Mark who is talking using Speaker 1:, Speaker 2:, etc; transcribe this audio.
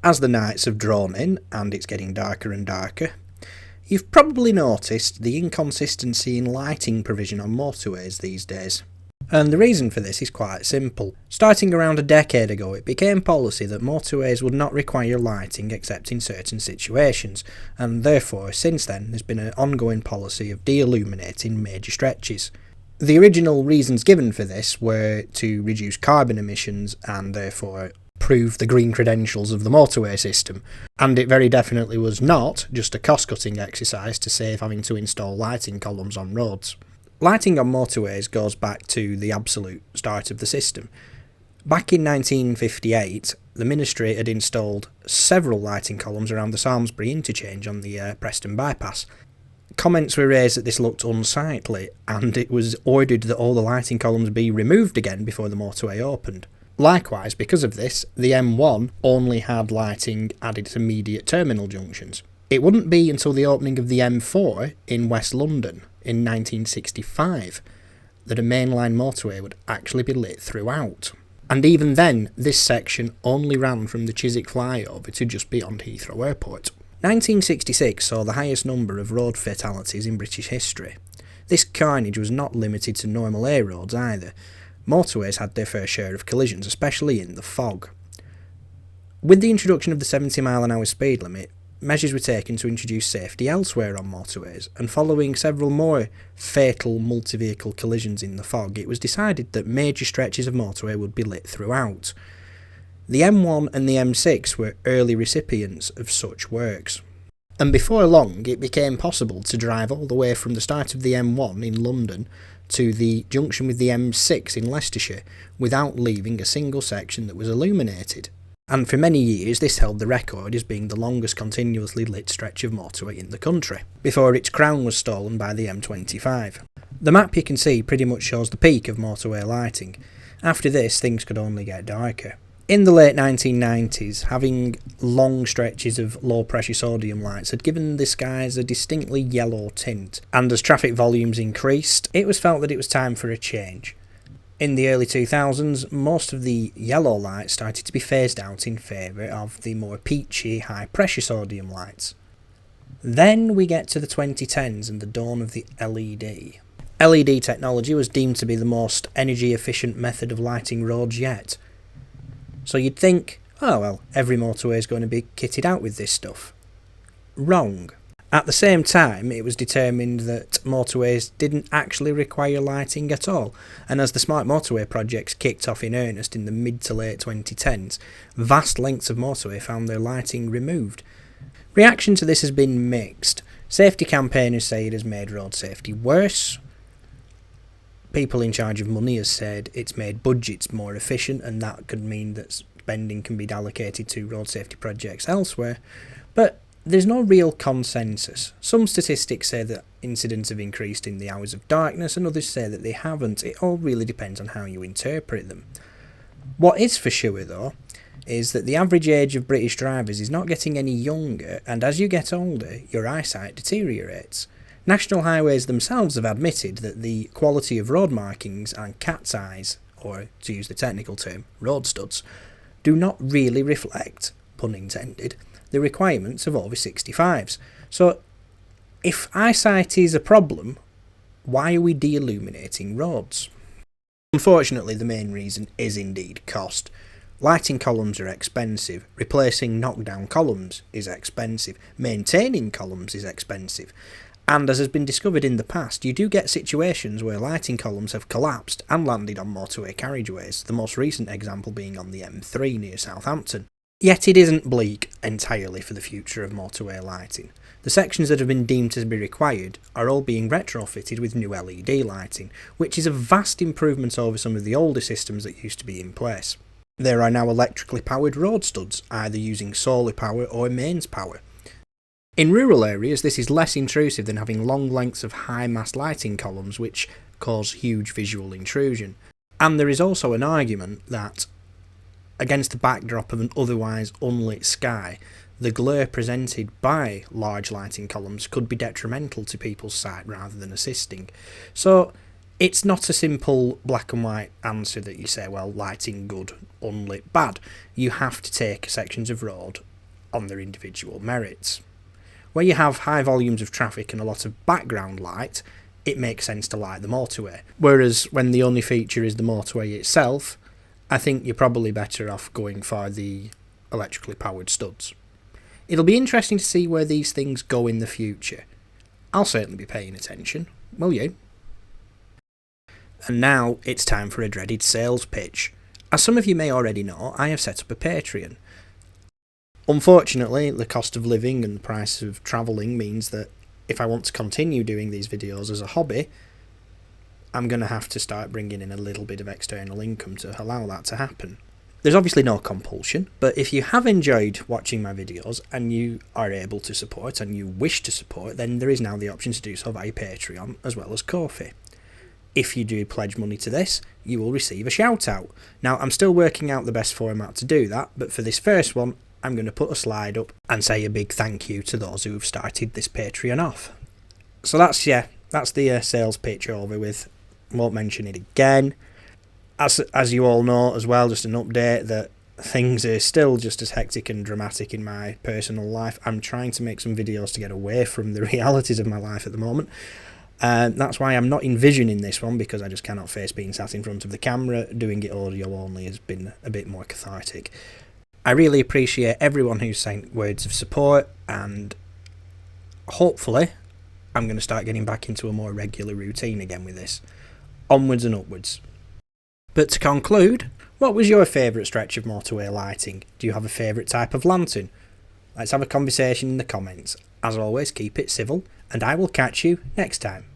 Speaker 1: As the nights have drawn in, and it's getting darker and darker, you've probably noticed the inconsistency in lighting provision on motorways these days. And the reason for this is quite simple. Starting around a decade ago, it became policy that motorways would not require lighting except in certain situations, and therefore since then there's been an ongoing policy of de-illuminating major stretches. The original reasons given for this were to reduce carbon emissions and therefore prove the green credentials of the motorway system, and it very definitely was not just a cost-cutting exercise to save having to install lighting columns on roads. Lighting on motorways goes back to the absolute start of the system. Back in 1958, the Ministry had installed several lighting columns around the Samlesbury interchange on the Preston bypass. Comments were raised that this looked unsightly, and it was ordered that all the lighting columns be removed again before the motorway opened. Likewise, because of this, the M1 only had lighting added to immediate terminal junctions. It wouldn't be until the opening of the M4 in West London in 1965 that a mainline motorway would actually be lit throughout. And even then, this section only ran from the Chiswick flyover to just beyond Heathrow Airport. 1966 saw the highest number of road fatalities in British history. This carnage was not limited to normal A roads either. Motorways had their fair share of collisions, especially in the fog. With the introduction of the 70-mile-an-hour speed limit, measures were taken to introduce safety elsewhere on motorways, and following several more fatal multi-vehicle collisions in the fog, it was decided that major stretches of motorway would be lit throughout. The M1 and the M6 were early recipients of such works. And before long, it became possible to drive all the way from the start of the M1 in London to the junction with the M6 in Leicestershire without leaving a single section that was illuminated. And for many years this held the record as being the longest continuously lit stretch of motorway in the country, before its crown was stolen by the M25. The map you can see pretty much shows the peak of motorway lighting. After this, things could only get darker. In the late 1990s, having long stretches of low-pressure sodium lights had given the skies a distinctly yellow tint, and as traffic volumes increased, it was felt that it was time for a change. In the early 2000s, most of the yellow lights started to be phased out in favour of the more peachy, high-pressure sodium lights. Then we get to the 2010s and the dawn of the LED. LED technology was deemed to be the most energy-efficient method of lighting roads yet. So you'd think, oh well, every motorway is going to be kitted out with this stuff. Wrong. At the same time, it was determined that motorways didn't actually require lighting at all, and as the smart motorway projects kicked off in earnest in the mid to late 2010s, vast lengths of motorway found their lighting removed. Reaction to this has been mixed. Safety campaigners say it has made road safety worse. People in charge of money have said it's made budgets more efficient, and that could mean that spending can be allocated to road safety projects elsewhere. But there's no real consensus. Some statistics say that incidents have increased in the hours of darkness, and others say that they haven't. It all really depends on how you interpret them. What is for sure, though, is that the average age of British drivers is not getting any younger, and as you get older, your eyesight deteriorates. National Highways themselves have admitted that the quality of road markings and cat's eyes, or to use the technical term, road studs, do not really reflect, pun intended, the requirements of over 65s. So, if eyesight is a problem, why are we de-illuminating roads? Unfortunately, the main reason is indeed cost. Lighting columns are expensive, replacing knockdown columns is expensive, maintaining columns is expensive, and as has been discovered in the past, you do get situations where lighting columns have collapsed and landed on motorway carriageways, the most recent example being on the M3 near Southampton. Yet it isn't bleak entirely for the future of motorway lighting. The sections that have been deemed to be required are all being retrofitted with new LED lighting, which is a vast improvement over some of the older systems that used to be in place. There are now electrically powered road studs, either using solar power or mains power. In rural areas, this is less intrusive than having long lengths of high-mast lighting columns which cause huge visual intrusion. And there is also an argument that, against the backdrop of an otherwise unlit sky, the glare presented by large lighting columns could be detrimental to people's sight rather than assisting. So it's not a simple black and white answer that you say, well, lighting good, unlit bad. You have to take sections of road on their individual merits. Where you have high volumes of traffic and a lot of background light, it makes sense to light the motorway. Whereas when the only feature is the motorway itself, I think you're probably better off going for the electrically powered studs. It'll be interesting to see where these things go in the future. I'll certainly be paying attention, will you? And now it's time for a dreaded sales pitch. As some of you may already know, I have set up a Patreon. Unfortunately, the cost of living and the price of travelling means that if I want to continue doing these videos as a hobby, I'm going to have to start bringing in a little bit of external income to allow that to happen. There's obviously no compulsion, but if you have enjoyed watching my videos and you are able to support and you wish to support, then there is now the option to do so via Patreon as well as Ko-fi. If you do pledge money to this, you will receive a shout out. Now, I'm still working out the best format to do that, but for this first one, I'm going to put a slide up and say a big thank you to those who have started this Patreon off. So that's the sales pitch over with. Won't mention it again. As you all know as well, just an update that things are still just as hectic and dramatic in my personal life. I'm trying to make some videos to get away from the realities of my life at the moment. That's why I'm not envisioning this one, because I just cannot face being sat in front of the camera. Doing it audio only has been a bit more cathartic. I really appreciate everyone who's sent words of support, and hopefully I'm going to start getting back into a more regular routine again with this. Onwards and upwards. But to conclude, what was your favourite stretch of motorway lighting? Do you have a favourite type of lantern? Let's have a conversation in the comments. As always, keep it civil, and I will catch you next time.